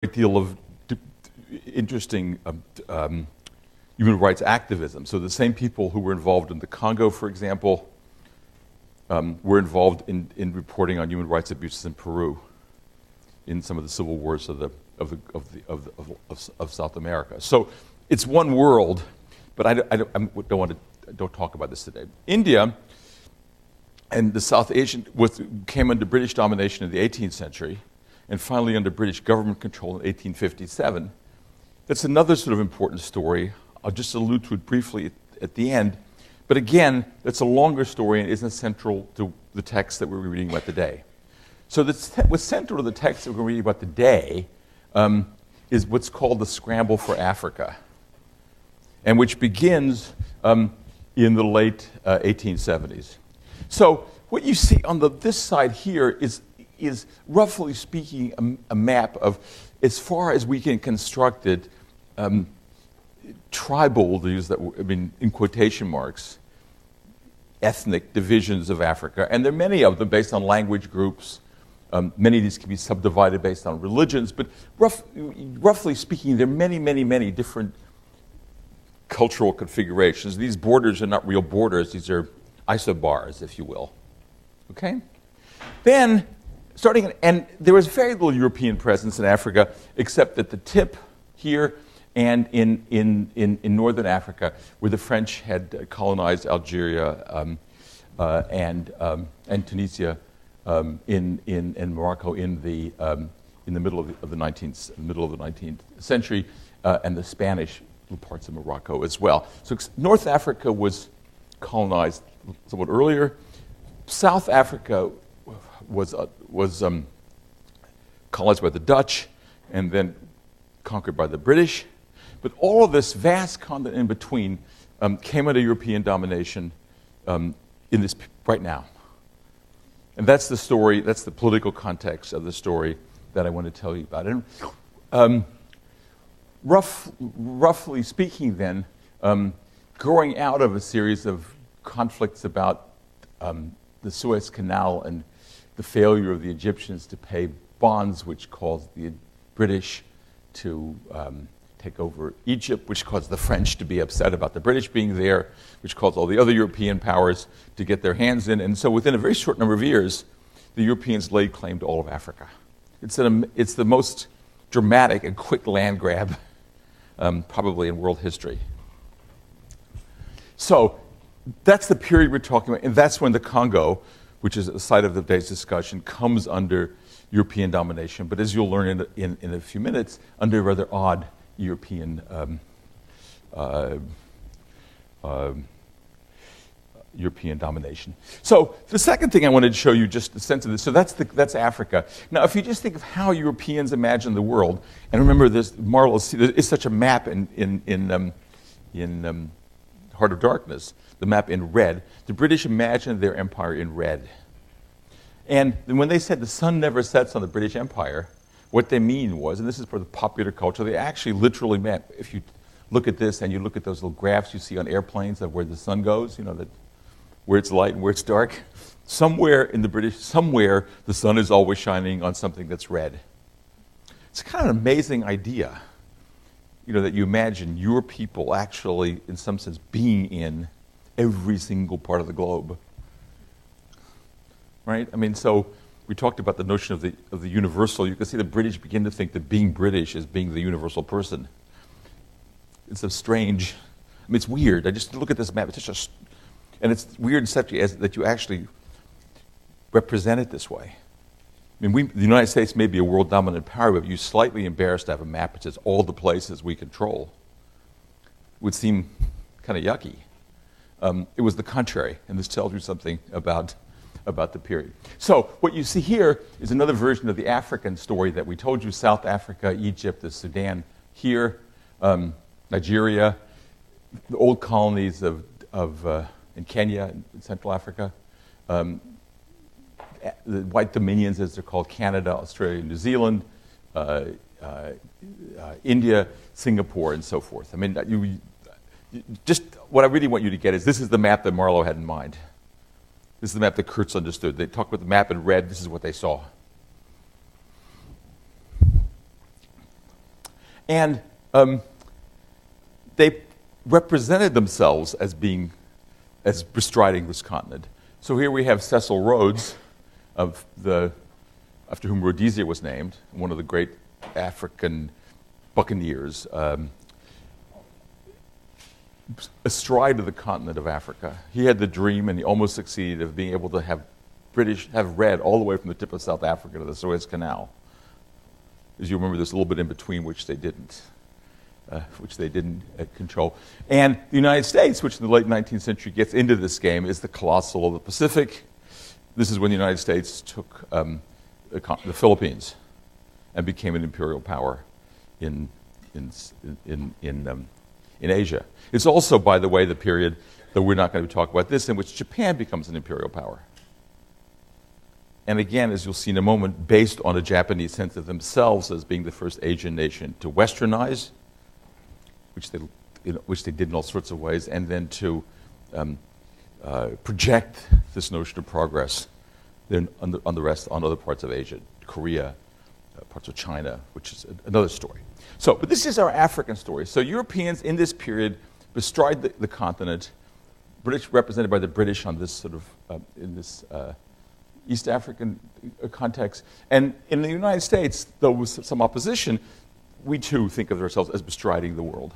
great deal of interesting human rights activism. So the same people who were involved in the Congo, for example, were involved in reporting on human rights abuses in Peru, in some of the civil wars of South America. So it's one world, but I don't talk about this today. India and the South Asian came under British domination in the 18th century, and finally under British government control in 1857. That's another sort of important story. I'll just allude to it briefly at the end. But again, it's a longer story and isn't central to the text that we're reading about today. So what's central to the text that we're reading about today is what's called the Scramble for Africa, and which begins in the late 1870s. So what you see on this side here is roughly speaking a map of, as far as we can construct it, tribal, to use that, in quotation marks, ethnic divisions of Africa. And there are many of them based on language groups. Many of these can be subdivided based on religions, but roughly speaking, there are many, many, many different cultural configurations. These borders are not real borders. These are isobars, if you will. Okay? Then, and there was very little European presence in Africa, except at the tip here and in northern Africa, where the French had colonized Algeria and Tunisia, in Morocco in the middle of the 19th century, and the Spanish parts of Morocco as well. So North Africa was colonized somewhat earlier. South Africa was colonized by the Dutch and then conquered by the British. But all of this vast continent in between came under European domination in this right now. And that's the story, that's the political context of the story that I want to tell you about. And roughly speaking then, growing out of a series of conflicts about the Suez Canal and the failure of the Egyptians to pay bonds, which caused the British to take over Egypt, which caused the French to be upset about the British being there, which caused all the other European powers to get their hands in. And so within a very short number of years, the Europeans laid claim to all of Africa. It's the most dramatic and quick land grab probably in world history. So that's the period we're talking about, and that's when the Congo, which is at the site of today's discussion, comes under European domination, but as you'll learn in a few minutes, under rather odd European European domination. So the second thing I wanted to show you, just the sense of this. So that's Africa. Now, if you just think of how Europeans imagine the world, and remember this, Marlowe is such a map in Heart of Darkness, the map in red. The British imagined their empire in red. And when they said the sun never sets on the British Empire, what they mean was, and this is for the popular culture, they actually literally meant, if you look at this and you look at those little graphs you see on airplanes of where the sun goes, where it's light and where it's dark, somewhere the sun is always shining on something that's red. It's kind of an amazing idea, that you imagine your people actually, in some sense, being in every single part of the globe. Right? So we talked about the notion of the universal. You can see the British begin to think that being British is being the universal person. It's a strange, it's weird. I just look at this map, and it's weird that you actually represent it this way. The United States may be a world dominant power, but you're slightly embarrassed to have a map that says all the places we control. It would seem kind of yucky. It was the contrary, and this tells you something about the period. So what you see here is another version of the African story that we told you: South Africa, Egypt, the Sudan here, Nigeria, the old colonies in Kenya, in Central Africa, the White Dominions, as they're called, Canada, Australia, New Zealand, India, Singapore, and so forth. Just what I really want you to get is this is the map that Marlowe had in mind. This is the map that Kurtz understood. They talked about the map in red. This is what they saw. And they represented themselves as bestriding this continent. So here we have Cecil Rhodes, after whom Rhodesia was named, one of the great African buccaneers, astride of the continent of Africa. He had the dream, and he almost succeeded, of being able to have red all the way from the tip of South Africa to the Suez Canal. As you remember, there's a little bit in between which they didn't control. And the United States, which in the late 19th century gets into this game, is the colossal of the Pacific. This is when the United States took the Philippines and became an imperial power in Asia. It's also, by the way, the period, though we're not going to talk about this, in which Japan becomes an imperial power. And again, as you'll see in a moment, based on a Japanese sense of themselves as being the first Asian nation to westernize, which they did in all sorts of ways, and then to project this notion of progress then on other parts of Asia, Korea, parts of China, which is another story. But this is our African story. So Europeans in this period bestride the continent, British represented by the British on this sort of in this East African context, and in the United States, though with some opposition, we too think of ourselves as bestriding the world.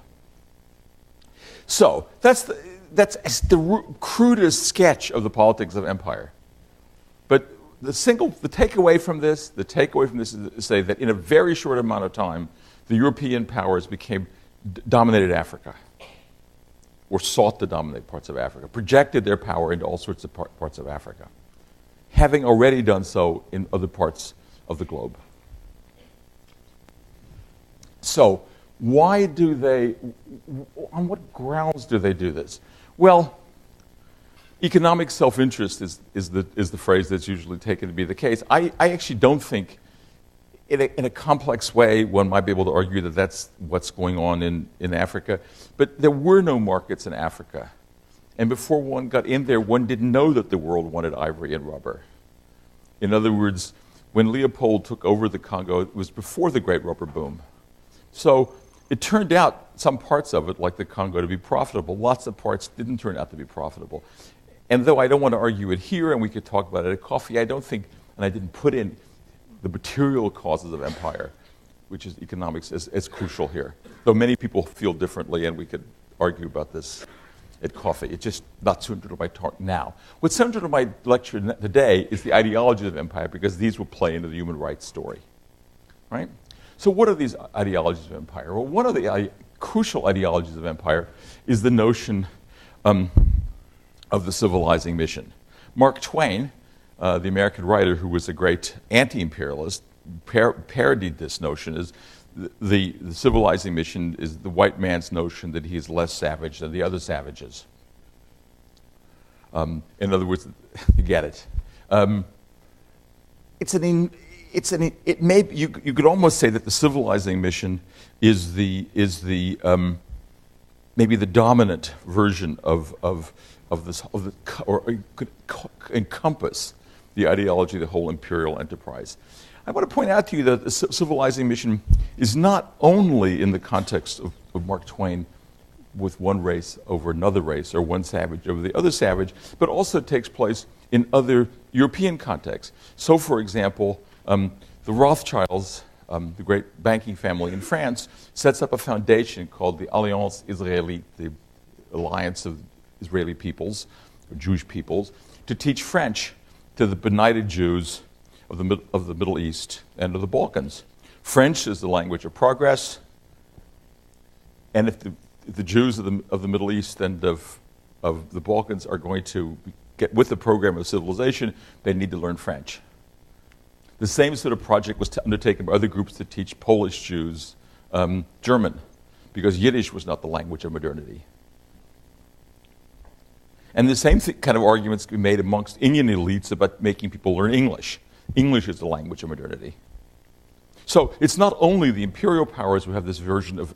So that's the crudest sketch of the politics of empire. But the takeaway from this is to say that in a very short amount of time, the European powers dominated Africa, or sought to dominate parts of Africa, projected their power into all sorts of parts of Africa, having already done so in other parts of the globe. So, on what grounds do they do this? Well, economic self-interest is the phrase that's usually taken to be the case. I actually don't think, in a complex way, one might be able to argue that that's what's going on in Africa. But there were no markets in Africa. And before one got in there, one didn't know that the world wanted ivory and rubber. In other words, when Leopold took over the Congo, it was before the Great Rubber Boom. So it turned out some parts of it, like the Congo, to be profitable. Lots of parts didn't turn out to be profitable. And though I don't want to argue it here, and we could talk about it at coffee, I don't think, and I didn't put in the material causes of empire, which is economics, as crucial here. Though many people feel differently, and we could argue about this at coffee. It's just not central to my talk now. What's central to my lecture today is the ideologies of empire, because these will play into the human rights story. Right? So what are these ideologies of empire? Well, one of the crucial ideologies of empire is the notion of the civilizing mission. Mark Twain, the American writer who was a great anti-imperialist, parodied this notion as the civilizing mission is the white man's notion that he is less savage than the other savages. In other words, you get it. You could almost say that the civilizing mission is maybe the dominant version of this, or it could encompass the ideology of the whole imperial enterprise. I want to point out to you that the civilizing mission is not only in the context of Mark Twain with one race over another race, or one savage over the other savage, but also takes place in other European contexts. So, for example, the Rothschilds, the great banking family in France, sets up a foundation called the Alliance Israélite, the Alliance of Israeli Peoples, or Jewish peoples, to teach French to the benighted Jews of the Middle East and of the Balkans. French is the language of progress, and if the Jews of the Middle East and of the Balkans are going to get with the program of civilization, they need to learn French. The same sort of project was undertaken by other groups to teach Polish Jews German, because Yiddish was not the language of modernity. And the same kind of arguments can be made amongst Indian elites about making people learn English. English is the language of modernity. So it's not only the imperial powers who have this version of